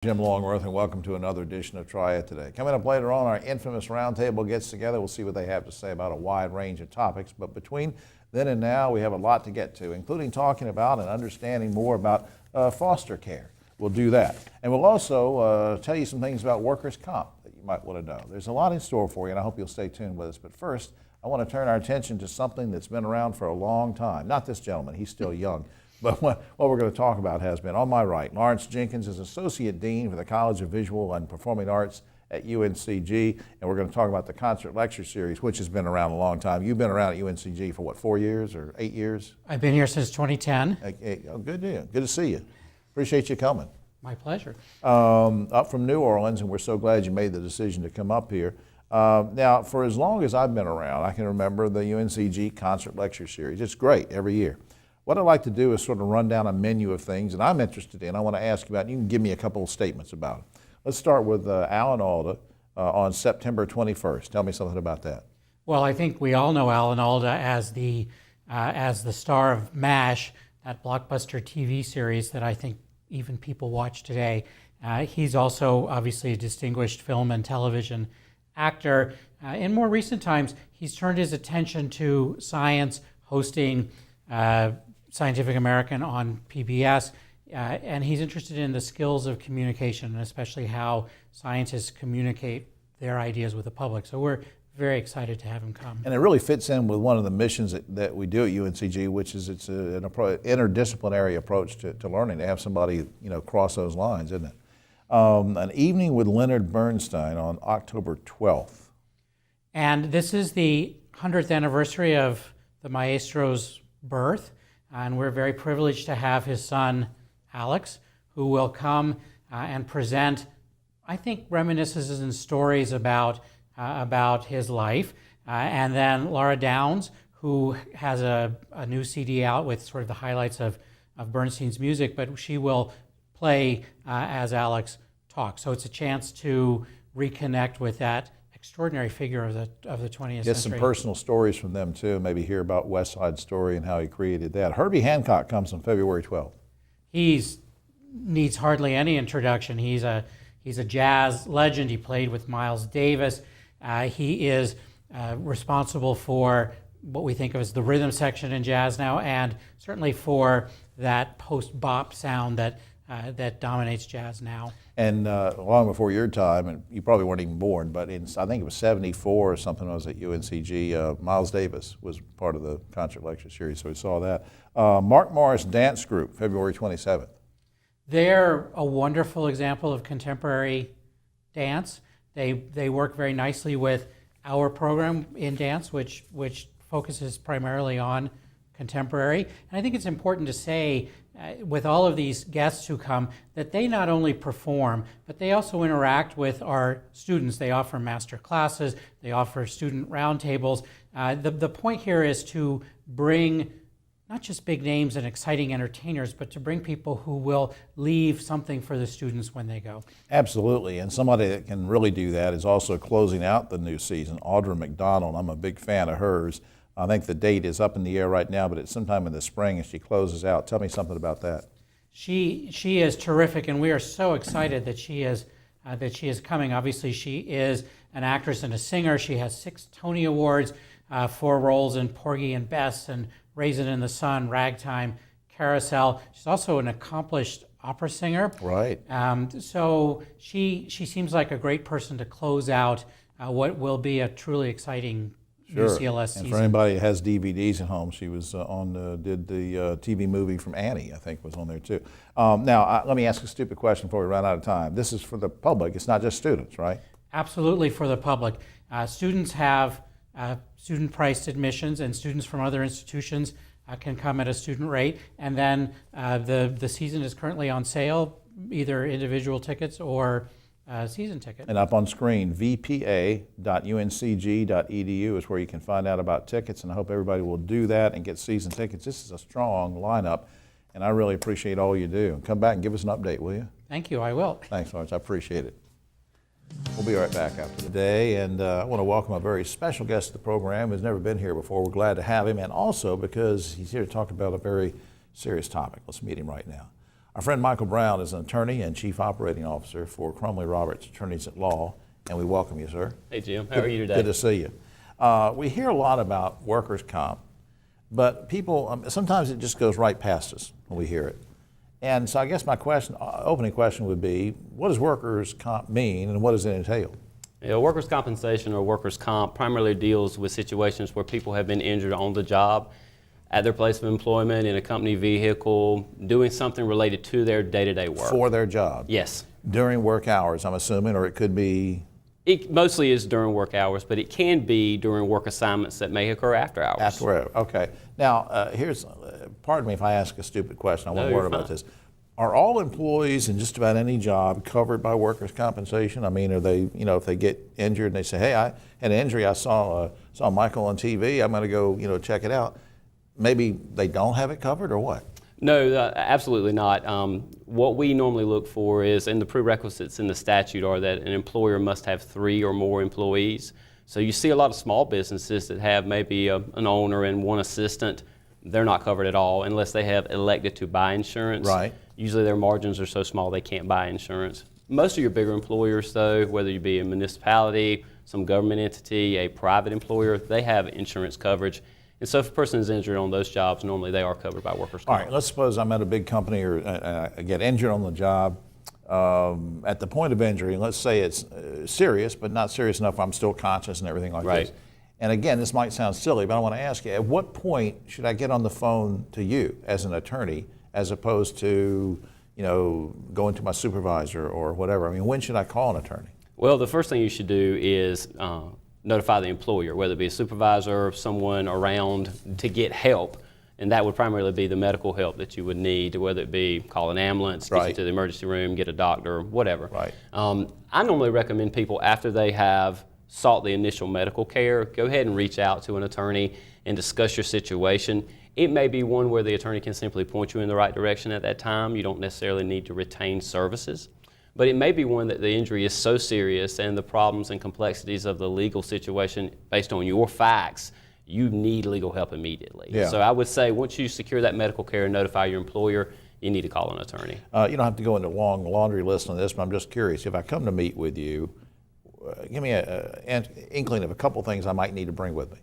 Jim Longworth, and welcome to another edition of Triad Today. Coming up later on, our infamous roundtable gets together. We'll see what they have to say about a wide range of topics. But between then and now, we have a lot to get to, including talking about and understanding more about foster care. We'll do that. And we'll also tell you some things about workers' comp that you might want to know. There's a lot in store for you, and I hope you'll stay tuned with us. But first, I want to turn our attention to something that's been around for a long time. Not this gentleman, he's still young. But what we're going to talk about has been, on my right, Lawrence Jenkins is Associate Dean for the College of Visual and Performing Arts at UNCG, and we're going to talk about the Concert Lecture Series, which has been around a long time. You've been around at UNCG for what, 4 years or 8 years? I've been here since 2010. Oh, good deal. Good to see you. Appreciate you coming. My pleasure. Up from New Orleans, and we're so glad you made the decision to come up here. Now, for as long as I've been around, I can remember the UNCG Concert Lecture Series. It's great every year. What I'd like to do is sort of run down a menu of things that I'm interested in. I want to ask you about, and you can give me a couple of statements about it. Let's start with Alan Alda on September 21st. Tell me something about that. Well, I think we all know Alan Alda as the star of MASH, that blockbuster TV series that I think even people watch today. He's also obviously a distinguished film and television actor. In more recent times, he's turned his attention to science, hosting Scientific American on PBS, and he's interested in the skills of communication, and especially how scientists communicate their ideas with the public. So we're very excited to have him come. And it really fits in with one of the missions that we do at UNCG, which is it's an interdisciplinary approach to learning, to have somebody cross those lines, isn't it? An evening with Leonard Bernstein on October 12th. And this is the 100th anniversary of the maestro's birth, and we're very privileged to have his son, Alex, who will come and present, I think, reminiscences and stories about his life. And then Laura Downs, who has a new CD out with sort of the highlights of Bernstein's music, but she will play as Alex talks. So it's a chance to reconnect with that extraordinary figure of the 20th century. Get some personal stories from them too, maybe hear about West Side Story and how he created that. Herbie Hancock comes on February 12th. He needs hardly any introduction. He's a jazz legend. He played with Miles Davis. He is responsible for what we think of as the rhythm section in jazz now, and certainly for that post-bop sound that dominates jazz now. And long before your time, and you probably weren't even born, but I think it was 74 or something, I was at UNCG, Miles Davis was part of the Concert Lecture Series, so we saw that. Mark Morris Dance Group, February 27th. They're a wonderful example of contemporary dance. They work very nicely with our program in dance, which focuses primarily on contemporary. And I think it's important to say, with all of these guests who come, that they not only perform, but they also interact with our students. They offer master classes, they offer student roundtables. The point here is to bring not just big names and exciting entertainers, but to bring people who will leave something for the students when they go. Absolutely, and somebody that can really do that is also closing out the new season, Audra McDonald. I'm a big fan of hers. I think the date is up in the air right now, but it's sometime in the spring and she closes out. Tell me something about that. She is terrific, and we are so excited that she is coming. Obviously, she is an actress and a singer. She has 6 Tony Awards for roles in Porgy and Bess and Raisin in the Sun, Ragtime, Carousel. She's also an accomplished opera singer. Right. So she seems like a great person to close out what will be a truly exciting UCLS season. And for anybody that has DVDs at home, she was did the TV movie from Annie, I think, was on there too. Now, let me ask a stupid question before we run out of time. This is for the public. It's not just students, right? Absolutely for the public. Students have student-priced admissions, and students from other institutions can come at a student rate. And then the season is currently on sale, either individual tickets or season ticket. And up on screen, vpa.uncg.edu is where you can find out about tickets, and I hope everybody will do that and get season tickets. This is a strong lineup, and I really appreciate all you do. Come back and give us an update, will you? Thank you, I will. Thanks, Lawrence, I appreciate it. We'll be right back after the day, and I want to welcome a very special guest to the program who's never been here before. We're glad to have him, and also because he's here to talk about a very serious topic. Let's meet him right now. Our friend Michael Brown is an attorney and chief operating officer for Crumley Roberts Attorneys at Law, and we welcome you, sir. Hey, Jim. How are you today? Good to see you. We hear a lot about workers' comp, but people, sometimes it just goes right past us when we hear it. And so I guess my opening question would be, what does workers' comp mean and what does it entail? Yeah, workers' compensation or workers' comp primarily deals with situations where people have been injured on the job, at their place of employment, in a company vehicle, doing something related to their day-to-day work. For their job? Yes. During work hours, I'm assuming, or it could be? It mostly is during work hours, but it can be during work assignments that may occur after hours. After hours, okay. Now, pardon me if I ask a stupid question, I won't worry about this. Are all employees in just about any job covered by workers' compensation? I mean, are they, if they get injured and they say, hey, I had an injury, I saw Michael on TV, I'm going to go, check it out. Maybe they don't have it covered or what? No, absolutely not. What we normally look for is, and the prerequisites in the statute are that an employer must have 3 or more employees. So you see a lot of small businesses that have maybe an owner and 1 assistant. They're not covered at all unless they have elected to buy insurance. Right. Usually their margins are so small they can't buy insurance. Most of your bigger employers, though, whether you be a municipality, some government entity, a private employer, they have insurance coverage. And so if a person is injured on those jobs, normally they are covered by workers' comp. All right, let's suppose I'm at a big company or I get injured on the job. At the point of injury, let's say it's serious, but not serious enough I'm still conscious and everything like Right. this. And again, this might sound silly, but I want to ask you, at what point should I get on the phone to you as an attorney as opposed to, going to my supervisor or whatever? I mean, when should I call an attorney? Well, the first thing you should do is notify the employer, whether it be a supervisor or someone around, to get help. And that would primarily be the medical help that you would need, whether it be call an ambulance, get you to the emergency room, get a doctor, whatever. Right. I normally recommend people, after they have sought the initial medical care, go ahead and reach out to an attorney and discuss your situation. It may be one where the attorney can simply point you in the right direction at that time. You don't necessarily need to retain services. But it may be one that the injury is so serious and the problems and complexities of the legal situation based on your facts, you need legal help immediately. Yeah. So I would say once you secure that medical care and notify your employer, you need to call an attorney. You don't have to go into a long laundry list on this, but I'm just curious. If I come to meet with you, give me an inkling of a couple things I might need to bring with me.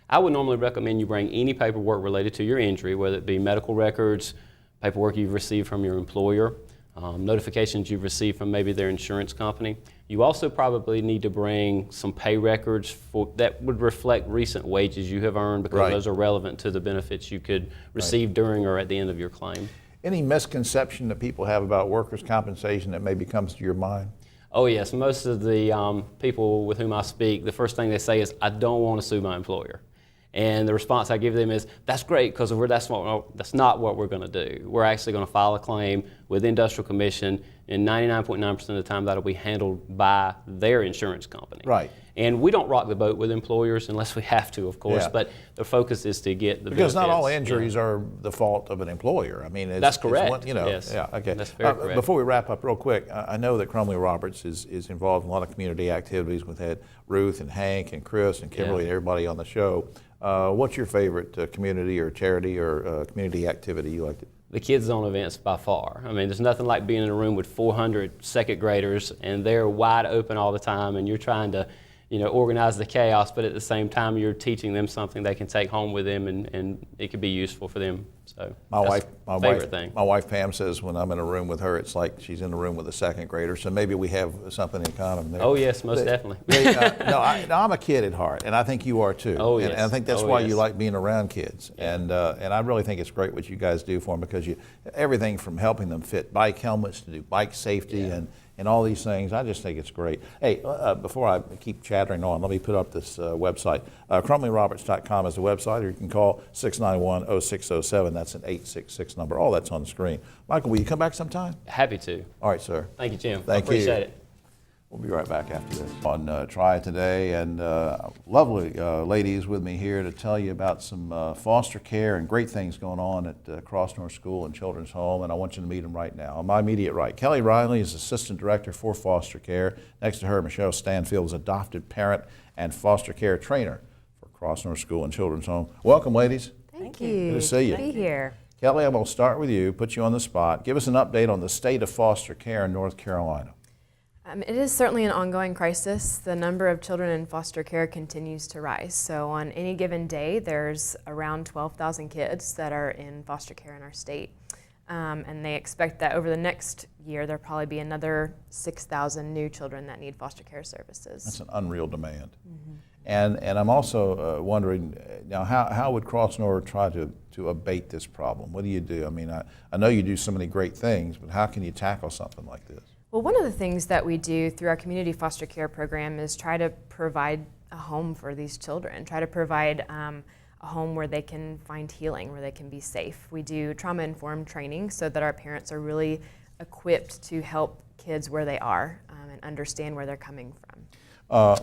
I would normally recommend you bring any paperwork related to your injury, whether it be medical records, paperwork you've received from your employer, notifications you've received from maybe their insurance company. You also probably need to bring some pay records that would reflect recent wages you have earned, because those are relevant to the benefits you could receive during or at the end of your claim. Any misconception that people have about workers' compensation that maybe comes to your mind? Oh yes, most of the people with whom I speak, the first thing they say is, I don't want to sue my employer. And the response I give them is, that's great, because that's not what we're going to do. We're actually going to file a claim with Industrial Commission, and 99.9% of the time that'll be handled by their insurance company. Right. And we don't rock the boat with employers unless we have to, of course, Yeah. but the focus is to get the Because not all benefits. injuries are the fault of an employer. I mean, That's correct. It's one, Yes. Yeah. Okay. That's very correct. Before we wrap up, real quick, I know that Crumley Roberts is involved in a lot of community activities. We've had Ruth and Hank and Chris and Kimberly and everybody on the show. What's your favorite community or charity or community activity you like to? The Kids Zone events by far. I mean, there's nothing like being in a room with 400 second graders and they're wide open all the time, and you're trying to, organize the chaos, but at the same time you're teaching them something they can take home with them, and it could be useful for them. So my wife Pam says when I'm in a room with her, it's like she's in a room with a second grader. So maybe we have something in common there. Oh yes, most definitely. I'm a kid at heart, and I think you are too. Oh yes. And I think that's why you like being around kids. Yeah. And I really think it's great what you guys do for them, because everything from helping them fit bike helmets to do bike safety and all these things. I just think it's great. Hey, before I keep chattering on, let me put up this website. CrumleyRoberts.com is the website, or you can call 691-0607. That's an 866 number. All that's on the screen. Michael, will you come back sometime? Happy to. All right, sir. Thank you, Jim. Thank you. I appreciate it. We'll be right back after this. On Triad today, and lovely ladies with me here to tell you about some foster care and great things going on at Cross North School and Children's Home, and I want you to meet them right now. On my immediate right, Kelly Riley is Assistant Director for Foster Care. Next to her, Michelle Stanfield is Adopted Parent and Foster Care Trainer for Cross North School and Children's Home. Welcome, ladies. Thank you. Good to see you. Be here. Kelly, I'm going to start with you, put you on the spot. Give us an update on the state of foster care in North Carolina. It is certainly an ongoing crisis. The number of children in foster care continues to rise. So on any given day, there's around 12,000 kids that are in foster care in our state. And they expect that over the next year, there'll probably be another 6,000 new children that need foster care services. That's an unreal demand. Mm-hmm. And I'm also wondering, now how would Crossnor try to abate this problem? What do you do? I mean, I know you do so many great things, but how can you tackle something like this? Well, one of the things that we do through our community foster care program is try to provide a home for these children, try to provide a home where they can find healing, where they can be safe. We do trauma-informed training so that our parents are really equipped to help kids where they are and understand where they're coming from.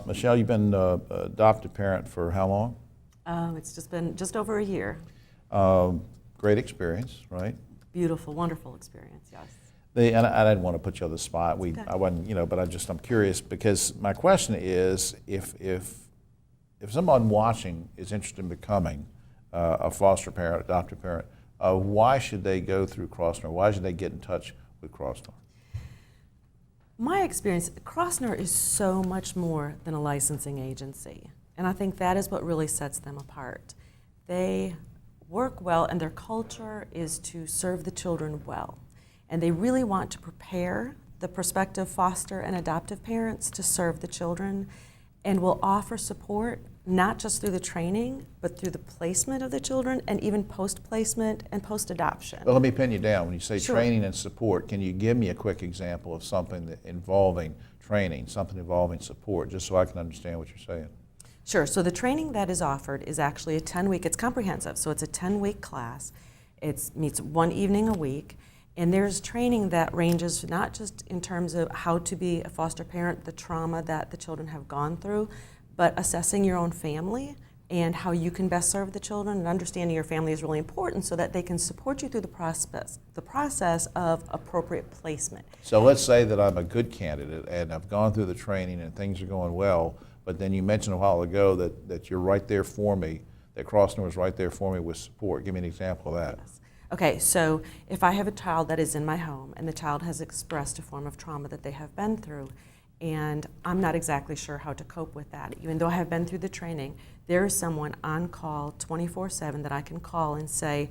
Michelle, you've been an adopted parent for how long? It's just been just over a year. Great experience, right? Beautiful, wonderful experience, yes. And I didn't want to put you on the spot. I wasn't, but I'm curious because my question is, if someone watching is interested in becoming a foster parent, adoptive parent, why should they go through Crossnor? Why should they get in touch with Crossnor? My experience, Crossnor is so much more than a licensing agency, and I think that is what really sets them apart. They work well, and their culture is to serve the children well. And they really want to prepare the prospective foster and adoptive parents to serve the children, and will offer support not just through the training, but through the placement of the children and even post-placement and post-adoption. Well, let me pin you down. When you say Sure. training and support, can you give me a quick example of something involving training, something involving support, just so I can understand what you're saying? Sure, so the training that is offered is actually a 10-week, it's comprehensive, so it's a 10-week class. It meets one evening a week. And there's training that ranges not just in terms of how to be a foster parent, the trauma that the children have gone through, but assessing your own family and how you can best serve the children, and understanding your family is really important so that they can support you through the process of appropriate placement. So let's say that I'm a good candidate and I've gone through the training and things are going well, but then you mentioned a while ago that you're right there for me, that Crossnor is right there for me with support. Give me an example of that. Yes. Okay, so if I have a child that is in my home and the child has expressed a form of trauma that they have been through, and I'm not exactly sure how to cope with that, even though I have been through the training, there is someone on call 24/7 that I can call and say,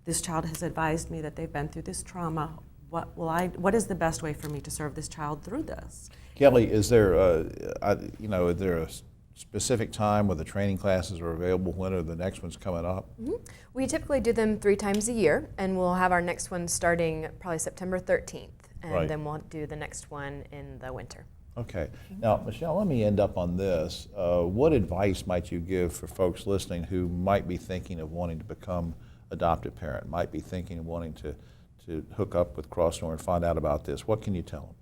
this child has advised me that they've been through this trauma. What is the best way for me to serve this child through this? Kelly, is there a specific time where the training classes are available? When are the next ones coming up? Mm-hmm. We typically do them 3 times a year, and we'll have our next one starting probably September 13th, and Right. then we'll do the next one in the winter. Okay. Now, Michelle, let me end up on this. What advice might you give for folks listening who might be thinking of wanting to become adoptive parent, might be thinking of wanting to hook up with Crossnor and find out about this? What can you tell them?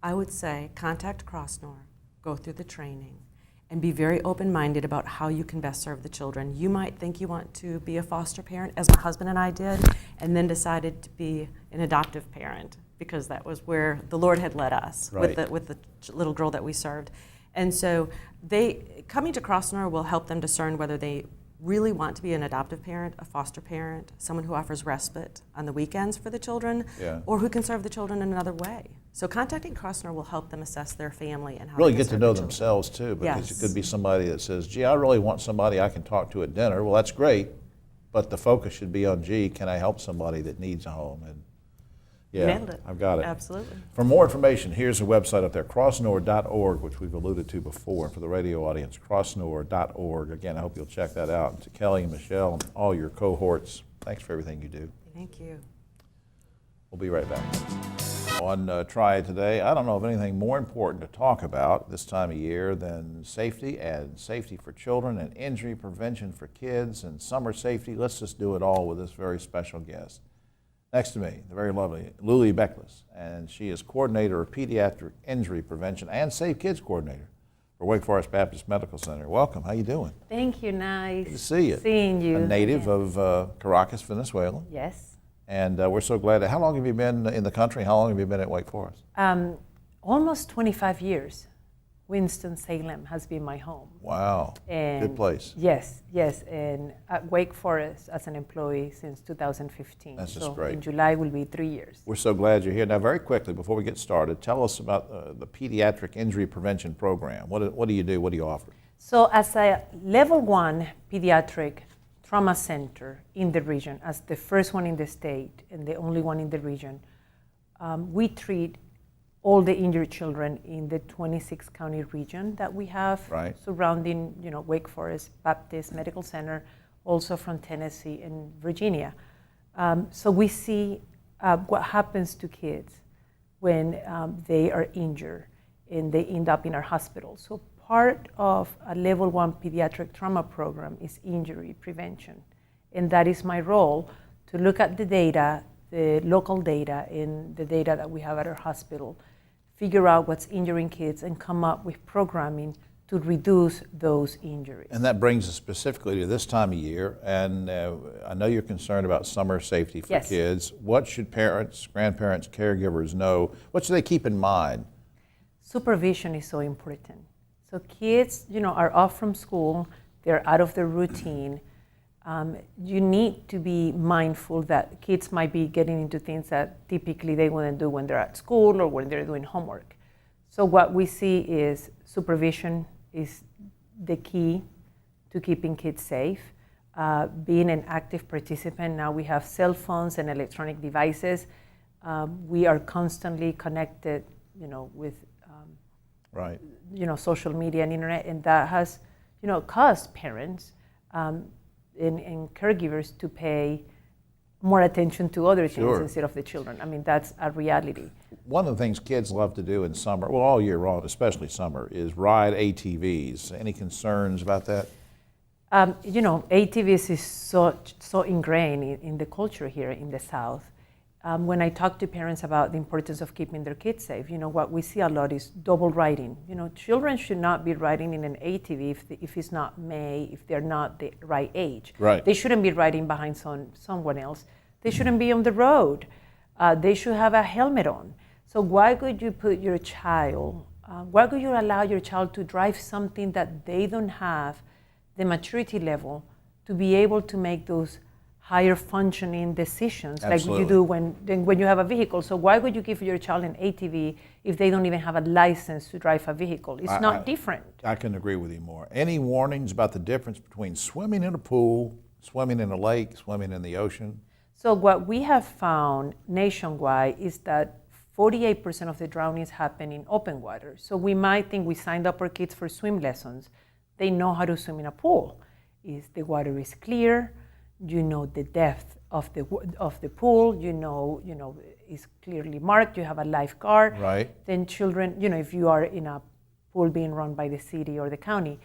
I would say contact Crossnor, go through the training, and be very open-minded about how you can best serve the children. You might think you want to be a foster parent, as my husband and I did, and then decided to be an adoptive parent because that was where the Lord had led us Right. with the little girl that we served. And so coming to Crossnor will help them discern whether they really want to be an adoptive parent, a foster parent, someone who offers respite on the weekends for the children, Yeah. or who can serve the children in another way. So contacting Crossnor will help them assess their family and how Really they get can to serve know the children. themselves too, because Yes. it could be somebody that says, gee, I really want somebody I can talk to at dinner. Well, that's great, but the focus should be on, gee, can I help somebody that needs a home? And yeah, Nailed it. I've got it. Absolutely. For more information, here's a website up there, crossnor.org, which we've alluded to before. For the radio audience, crossnor.org. Again, I hope you'll check that out. And to Kelly and Michelle and all your cohorts, thanks for everything you do. Thank you. We'll be right back. On Triad today, I don't know of anything more important to talk about this time of year than safety and safety for children and injury prevention for kids and summer safety. Let's just do it all with this very special guest. Next to me, the very lovely Luli Beckless, and she is coordinator of pediatric injury prevention and Safe Kids coordinator for Wake Forest Baptist Medical Center. Welcome. How you doing? Thank you. Nice. Good to see you. Seeing you. A native Yeah. of Caracas, Venezuela, Yes. and we're so glad. How long have you been in the country? How long have you been at Wake Forest? Almost 25 years. Winston-Salem has been my home. Wow. And Good place. Yes, yes, and at Wake Forest as an employee since 2015. That's just so great. in July will be 3 years. We're so glad you're here. Now, very quickly, before we get started, tell us about the Pediatric Injury Prevention Program. What do you do? What do you offer? So as a level 1 pediatric trauma center in the region, as the first one in the state and the only one in the region, we treat all the injured children in the 26 county region that we have Right. surrounding, Wake Forest Baptist Medical Center, also from Tennessee and Virginia. So we see what happens to kids when they are injured and they end up in our hospitals. So part of a level 1 pediatric trauma program is injury prevention. And that is my role, to look at the data, the local data and the data that we have at our hospital, figure out what's injuring kids and come up with programming to reduce those injuries. And that brings us specifically to this time of year, and I know you're concerned about summer safety for Yes. kids. What should parents, grandparents, caregivers know? What should they keep in mind? Supervision is so important. So kids, are off from school, they're out of their routine. You need to be mindful that kids might be getting into things that typically they wouldn't do when they're at school or when they're doing homework. So what we see is supervision is the key to keeping kids safe. Being an active participant, now we have cell phones and electronic devices. We are constantly connected, with Right. social media and internet, and that has, caused parents and caregivers to pay more attention to other things Sure. instead of the children. I mean, that's a reality. One of the things kids love to do in summer, well, all year round, especially summer, is ride ATVs. Any concerns about that? ATVs is so ingrained in the culture here in the South. When I talk to parents about the importance of keeping their kids safe, what we see a lot is double riding. Children should not be riding in an ATV if it's not made, if they're not the right age. Right. They shouldn't be riding behind someone else. They shouldn't be on the road. They should have a helmet on. So why would you put your child, why would you allow your child to drive something that they don't have the maturity level to be able to make those higher functioning decisions Absolutely. like you do when you have a vehicle? So why would you give your child an ATV if they don't even have a license to drive a vehicle? It's not different. I couldn't agree with you more. Any warnings about the difference between swimming in a pool, swimming in a lake, swimming in the ocean? So what we have found nationwide is that 48% of the drownings happen in open water. So we might think we signed up our kids for swim lessons. They know how to swim in a pool. The water is clear, the depth of the pool, is clearly marked, you have a lifeguard. Right. Then children, if you are in a pool being run by the city or the county,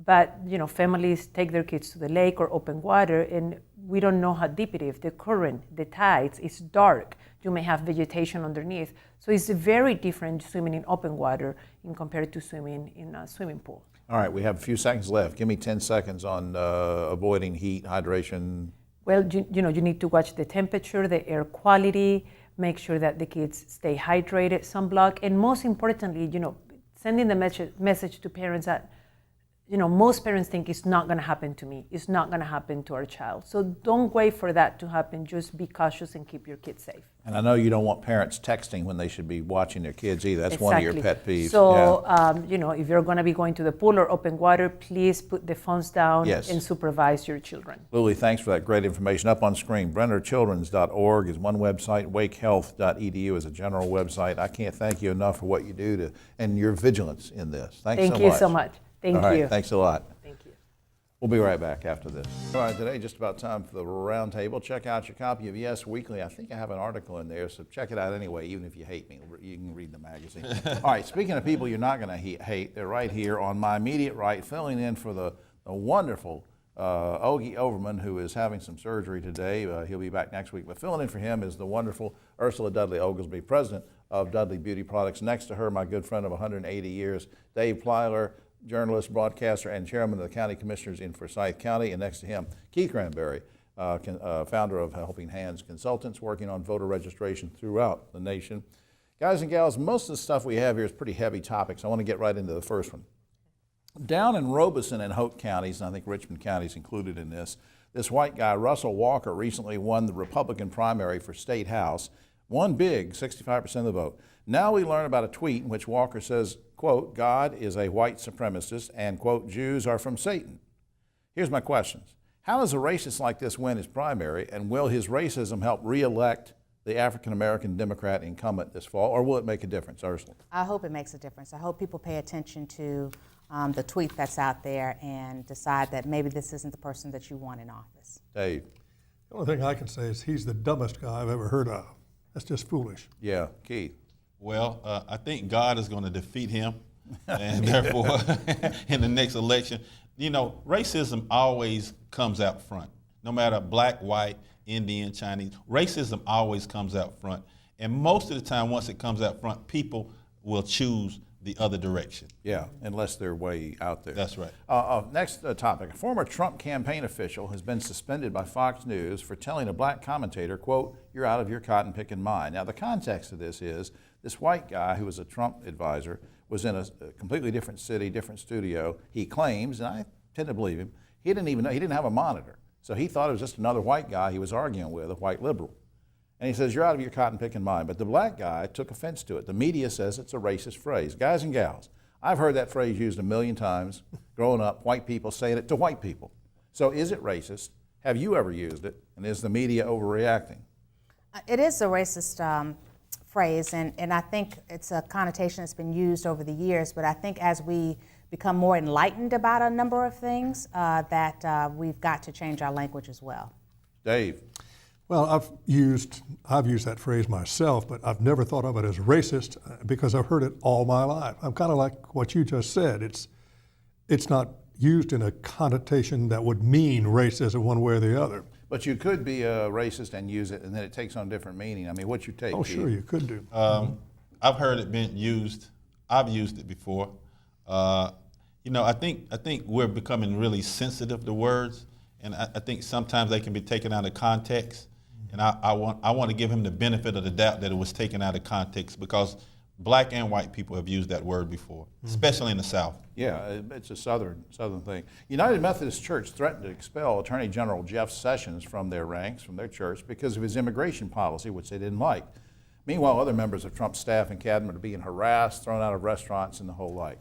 but families take their kids to the lake or open water, and we don't know how deep it is, the current, the tides, it's dark, you may have vegetation underneath. So it's very different swimming in open water in compared to swimming in a swimming pool. All right, we have a few seconds left. Give me 10 seconds on avoiding heat, hydration. Well, you need to watch the temperature, the air quality, make sure that the kids stay hydrated, sunblock, and most importantly, sending the message to parents that, most parents think it's not going to happen to me. It's not going to happen to our child. So don't wait for that to happen. Just be cautious and keep your kids safe. And I know you don't want parents texting when they should be watching their kids either. That's one of your pet peeves. So, if you're going to be going to the pool or open water, please put the phones down and supervise your children. Lily, thanks for that great information. Up on screen, BrennerChildren's.org is one website. WakeHealth.edu is a general website. I can't thank you enough for what you do and your vigilance in this. Thanks so much. Thank you so much. Thank All right, you. thanks a lot. Thank you. We'll be right back after this. All right, today just about time for the round table. Check out your copy of Yes Weekly. I think I have an article in there, so check it out anyway, even if you hate me. You can read the magazine. All right, speaking of people you're not going to hate, they're right here on my immediate right, filling in for the wonderful Ogie Overman, who is having some surgery today. He'll be back next week. But filling in for him is the wonderful Ursula Dudley Oglesby, president of Dudley Beauty Products. Next to her, my good friend of 180 years, Dave Plyler, journalist, broadcaster, and chairman of the county commissioners in Forsyth County. And next to him, Keith Granberry, founder of Helping Hands Consultants, working on voter registration throughout the nation. Guys and gals, most of the stuff we have here is pretty heavy topics. I want to get right into the first one. Down in Robeson and Hope counties, and I think Richmond County is included in this white guy, Russell Walker, recently won the Republican primary for State House, won big, 65% of the vote. Now we learn about a tweet in which Walker says, quote, God is a white supremacist, and, quote, Jews are from Satan. Here's my questions. How does a racist like this win his primary, and will his racism help re-elect the African-American Democrat incumbent this fall, or will it make a difference, Ursula? I hope it makes a difference. I hope people pay attention to the tweet that's out there and decide that maybe this isn't the person that you want in office. Dave? The only thing I can say is he's the dumbest guy I've ever heard of. That's just foolish. Yeah. Keith? Well, I think God is going to defeat him, and therefore, in the next election, you know, racism always comes out front. No matter black, white, Indian, Chinese, racism always comes out front. And most of the time, once it comes out front, people will choose the other direction. Yeah, unless they're way out there. That's right. Next topic. A former Trump campaign official has been suspended by Fox News for telling a black commentator, quote, you're out of your cotton picking mind. Now, the context of this is this white guy who was a Trump advisor was in a completely different city, different studio. He claims, and I tend to believe him, he didn't even know, he didn't have a monitor. So he thought it was just another white guy he was arguing with, a white liberal. And he says, you're out of your cotton picking mind. But the black guy took offense to it. The media says it's a racist phrase. Guys and gals, I've heard that phrase used a million times growing up, white people saying it to white people. So is it racist? Have you ever used it? And is the media overreacting? It is a racist phrase, and I think it's a connotation that's been used over the years, but I think as we become more enlightened about a number of things, that we've got to change our language as well. Dave? Well, I've used that phrase myself, but I've never thought of it as racist because I've heard it all my life. I'm kind of like what you just said. It's not used in a connotation that would mean racism one way or the other. But you could be a racist and use it, and then it takes on different meaning. I mean, what's your take, Oh, Keith? sure, you could do. I've heard it being used. I've used it before. You know, I think we're becoming really sensitive to words, and I think sometimes they can be taken out of context. And I want to give him the benefit of the doubt that it was taken out of context, because black and white people have used that word before, especially in the South. Yeah, it's a southern thing. United Methodist Church threatened to expel Attorney General Jeff Sessions from their ranks, from their church, because of his immigration policy, which they didn't like. Meanwhile, other members of Trump's staff and cabinet are being harassed, thrown out of restaurants, and the whole like.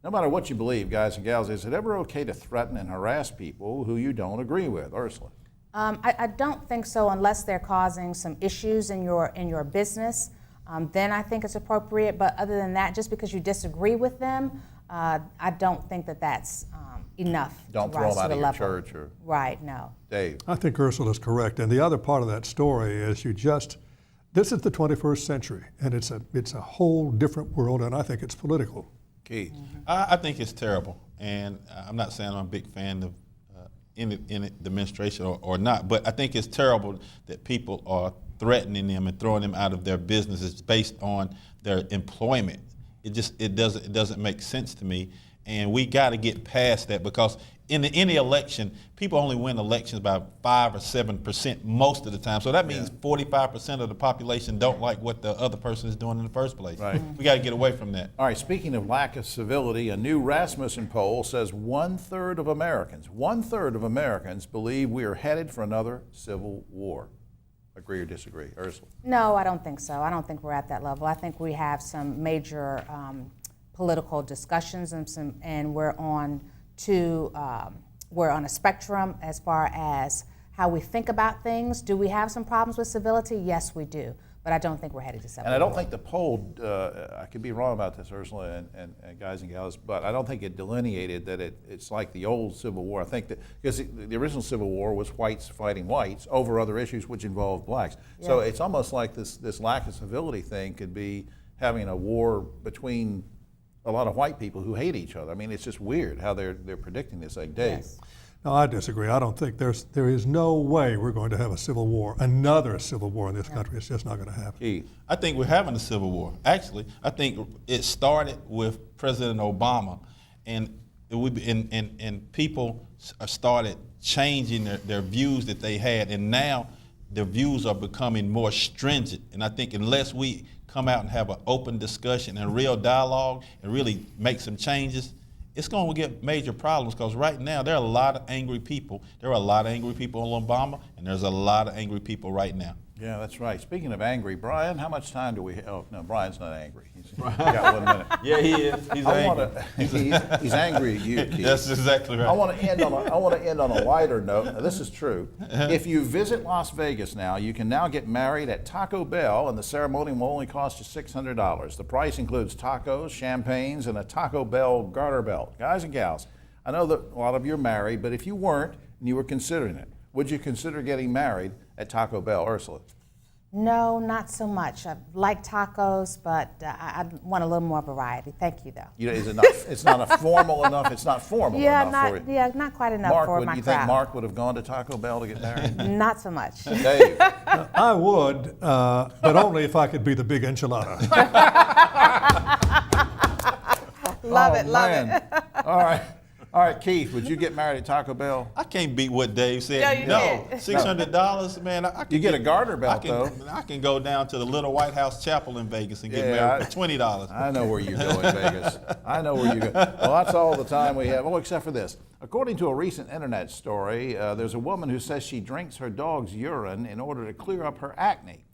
No matter what you believe, guys and gals, is it ever okay to threaten and harass people who you don't agree with? Ursula? I don't think so, unless they're causing some issues in your business. Then I think it's appropriate. But other than that, just because you disagree with them, I don't think that that's enough. Don't to throw rise them out to of the your level. church, or Right? No. Dave? I think Ursula's correct. And the other part of that story is this is the 21st century, and it's a whole different world, and I think it's political. Keith? I think it's terrible, and I'm not saying I'm a big fan of any demonstration or not, but I think it's terrible that people are threatening them and throwing them out of their businesses based on their employment. It doesn't make sense to me, and we got to get past that, because in any election, people only win elections by 5 or 7% most of the time. So that means 45% of the population don't like what the other person is doing in the first place. Right. We got to get away from that. All right, speaking of lack of civility, a new Rasmussen poll says 1/3 of Americans believe we are headed for another civil war. Agree or disagree? Ursula? No, I don't think so. I don't think we're at that level. I think we have some major political discussions and we're on a spectrum as far as how we think about things. Do we have some problems with civility? Yes, we do. But I don't think we're headed to civil war. And I don't think the poll, I could be wrong about this, Ursula and guys and gals, but I don't think it delineated that it's like the old Civil War. I think that, because the original Civil War was whites fighting whites over other issues which involved blacks. Yeah. So it's almost like this lack of civility thing could be having a war between a lot of white people who hate each other. I mean, it's just weird how they're predicting this. Like, Dave? Yes. No, I disagree. I don't think there is no way we're going to have a civil war, another civil war in this country. It's just not going to happen. Keith? I think we're having a civil war. Actually, I think it started with President Obama, and people started changing their views that they had, and now their views are becoming more stringent. And I think unless we come out and have an open discussion and real dialogue and really make some changes, it's going to get major problems, because right now there are a lot of angry people. There are a lot of angry people on Obama, and there's a lot of angry people right now. Yeah, that's right. Speaking of angry, Brian, how much time do we have? Oh, no, Brian's not angry. He's got 1 minute. Yeah, he is. He's angry. He's angry at you, Keith. That's exactly right. I want to end on a lighter note. Now, this is true. If you visit Las Vegas now, you can now get married at Taco Bell, and the ceremony will only cost you $600. The price includes tacos, champagnes, and a Taco Bell garter belt. Guys and gals, I know that a lot of you are married, but if you weren't and you were considering it, would you consider getting married at Taco Bell, Ursula? No, not so much. I like tacos, but I want a little more variety. Thank you, though. You know, is it not? It's not a formal enough. It's not formal enough for you. Yeah, not quite enough Mark, for would my you crowd. think Mark would have gone to Taco Bell to get married? Not so much. Dave. I would, but only if I could be the big enchilada. Love Oh, it, love man. it. All right, Keith, would you get married at Taco Bell? I can't beat what Dave said. Yeah, you no, did. $600, man. I can You get a garter belt, though. I can go down to the Little White House Chapel in Vegas and get married for $20. I know where you're going, Vegas. I know where you're going. Well, that's all the time we have. Oh, except for this. According to a recent internet story, there's a woman who says she drinks her dog's urine in order to clear up her acne.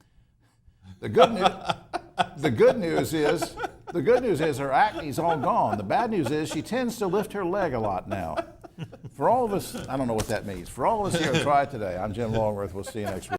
The good news is her acne's all gone. The bad news is she tends to lift her leg a lot now. For all of us, I don't know what that means. For all of us here at Triad today, I'm Jim Longworth. We'll see you next week.